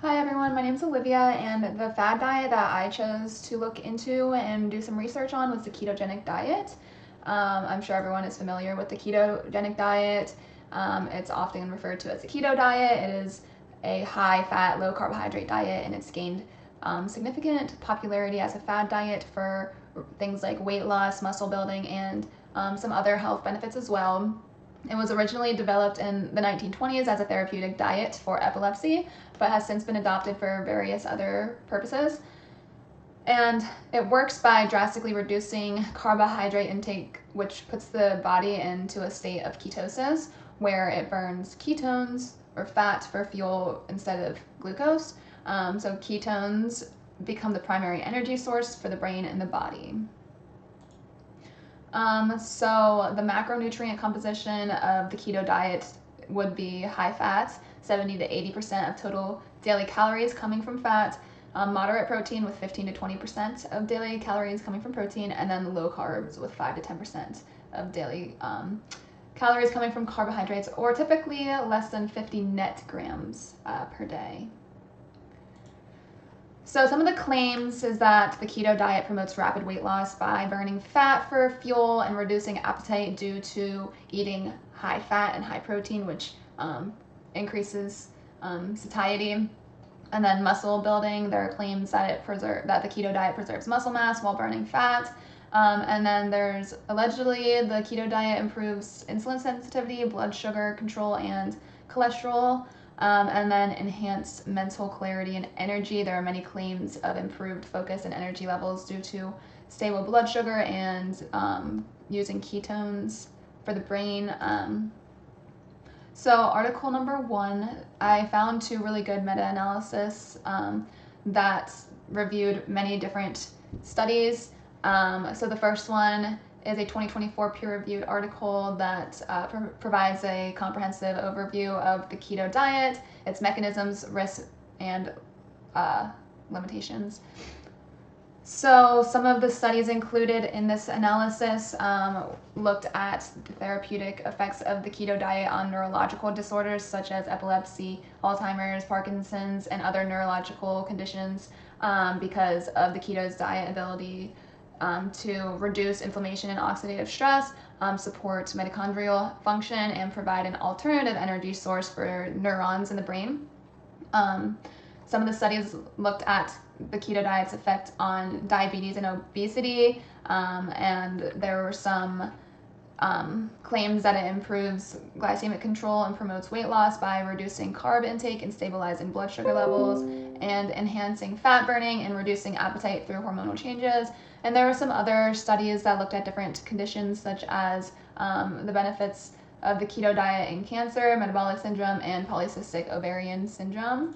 Hi everyone, my name is Olivia, and the fad diet that I chose to look into and do some research on was the ketogenic diet. I'm sure everyone is familiar with the ketogenic diet. It's often referred to as the keto diet. It is a high-fat, low-carbohydrate diet, and it's gained significant popularity as a fad diet for things like weight loss, muscle building, and some other health benefits as well. It was originally developed in the 1920s as a therapeutic diet for epilepsy, but has since been adopted for various other purposes. And it works by drastically reducing carbohydrate intake, which puts the body into a state of ketosis, where it burns ketones or fat for fuel instead of glucose. So ketones become the primary energy source for the brain and the body. So the macronutrient composition of the keto diet would be high fat, 70 to 80% of total daily calories coming from fat, moderate protein with 15 to 20% of daily calories coming from protein, and then low carbs with 5 to 10% of daily calories coming from carbohydrates, or typically less than 50 net grams per day. So some of the claims is that the keto diet promotes rapid weight loss by burning fat for fuel and reducing appetite due to eating high fat and high protein, which increases satiety. And then muscle building, there are claims that that the keto diet preserves muscle mass while burning fat. And then there's allegedly the keto diet improves insulin sensitivity, blood sugar control, and cholesterol. And then enhanced mental clarity and energy. There are many claims of improved focus and energy levels due to stable blood sugar and using ketones for the brain. So article number 1, I found 2 really good meta-analysis that reviewed many different studies. So the first one is a 2024 peer-reviewed article that provides a comprehensive overview of the keto diet, its mechanisms, risks, and limitations. So some of the studies included in this analysis looked at the therapeutic effects of the keto diet on neurological disorders such as epilepsy, Alzheimer's, Parkinson's, and other neurological conditions because of the keto's diet ability to reduce inflammation and oxidative stress, support mitochondrial function, and provide an alternative energy source for neurons in the brain. Some of the studies looked at the keto diet's effect on diabetes and obesity, and there were some claims that it improves glycemic control and promotes weight loss by reducing carb intake and stabilizing blood sugar levels, and enhancing fat burning and reducing appetite through hormonal changes. And there were some other studies that looked at different conditions such as the benefits of the keto diet in cancer, metabolic syndrome, and polycystic ovarian syndrome.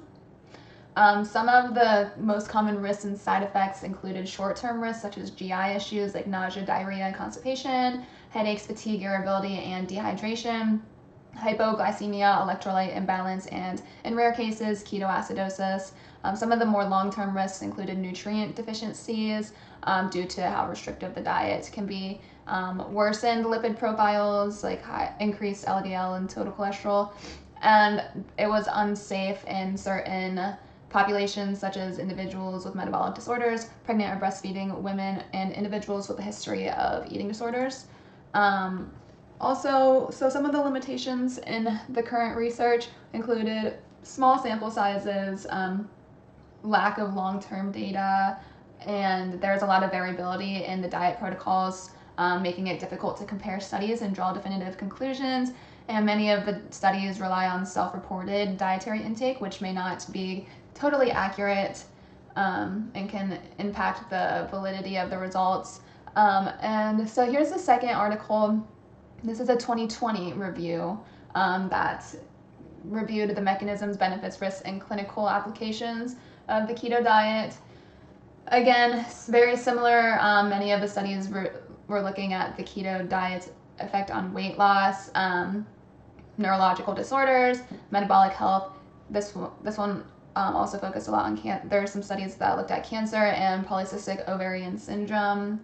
Some of the most common risks and side effects included short-term risks such as GI issues like nausea, diarrhea, and constipation, headaches, fatigue, irritability, and dehydration, hypoglycemia, electrolyte imbalance, and in rare cases, ketoacidosis. Some of the more long-term risks included nutrient deficiencies due to how restrictive the diet can be, worsened lipid profiles like increased LDL and total cholesterol, and it was unsafe in certain populations such as individuals with metabolic disorders, pregnant or breastfeeding women, and individuals with a history of eating disorders. Also, so some of the limitations in the current research included small sample sizes, lack of long-term data, and there's a lot of variability in the diet protocols, making it difficult to compare studies and draw definitive conclusions. And many of the studies rely on self-reported dietary intake, which may not be totally accurate and can impact the validity of the results. And so here's the second article. This is a 2020 review that reviewed the mechanisms, benefits, risks, and clinical applications of the keto diet. Again, very similar. Many of the studies were looking at the keto diet's effect on weight loss, neurological disorders, metabolic health. This one also focused a lot on there are some studies that looked at cancer and polycystic ovarian syndrome.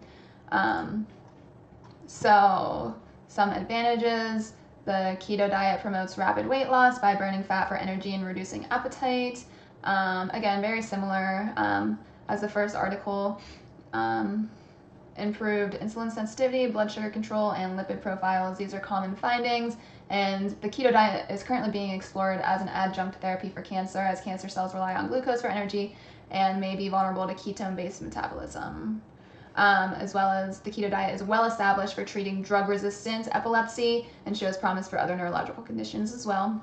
So some advantages: the keto diet promotes rapid weight loss by burning fat for energy and reducing appetite. Again, very similar as the first article. Improved insulin sensitivity, blood sugar control, and lipid profiles. These are common findings, and the keto diet is currently being explored as an adjunct therapy for cancer, as cancer cells rely on glucose for energy and may be vulnerable to ketone-based metabolism. As well as the keto diet is well established for treating drug-resistant epilepsy and shows promise for other neurological conditions as well.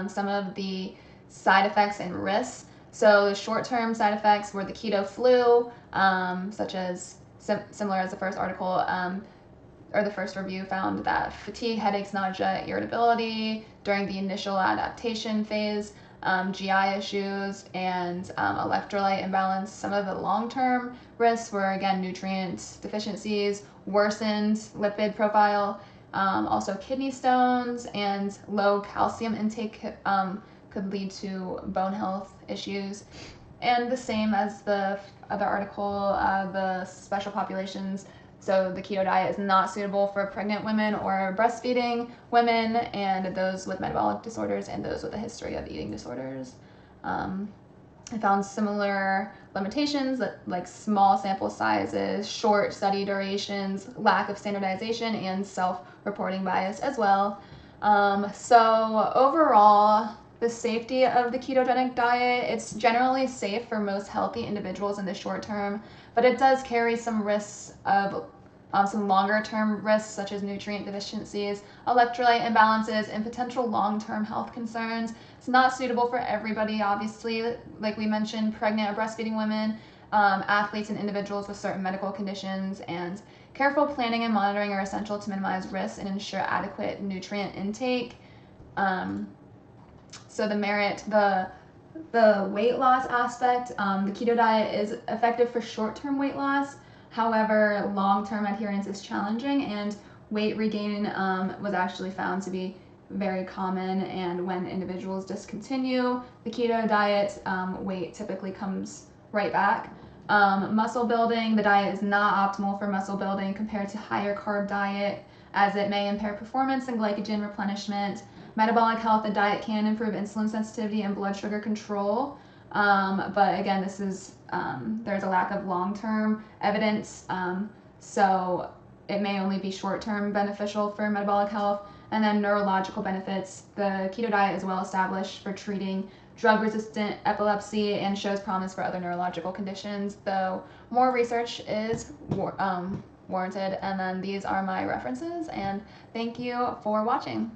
Some of the side effects and risks. So the short-term side effects were the keto flu, such as similar as the first article, or the first review found that fatigue, headaches, nausea, irritability during the initial adaptation phase, GI issues, and electrolyte imbalance. Some of the long-term risks were, again, nutrient deficiencies, worsened lipid profile, also kidney stones, and low calcium intake could lead to bone health issues. And the same as the other article, the special populations. So the keto diet is not suitable for pregnant women or breastfeeding women, and those with metabolic disorders and those with a history of eating disorders. I found similar limitations, like small sample sizes, short study durations, lack of standardization, and self-reporting bias as well. So overall, the safety of the ketogenic diet, it's generally safe for most healthy individuals in the short term, but it does carry some risks of some longer term risks such as nutrient deficiencies, electrolyte imbalances, and potential long-term health concerns. It's not suitable for everybody, obviously, like we mentioned, pregnant or breastfeeding women, athletes, and individuals with certain medical conditions, and careful planning and monitoring are essential to minimize risks and ensure adequate nutrient intake. So the weight loss aspect, the keto diet is effective for short-term weight loss. However, long-term adherence is challenging, and weight regain was actually found to be very common. And when individuals discontinue the keto diet, weight typically comes right back. Muscle building, the diet is not optimal for muscle building compared to higher carb diet, as it may impair performance and glycogen replenishment. Metabolic health, the diet can improve insulin sensitivity and blood sugar control. But again, this is there's a lack of long-term evidence, so it may only be short-term beneficial for metabolic health. And then neurological benefits, the keto diet is well established for treating drug-resistant epilepsy and shows promise for other neurological conditions, though more research is warranted. And then these are my references, and thank you for watching.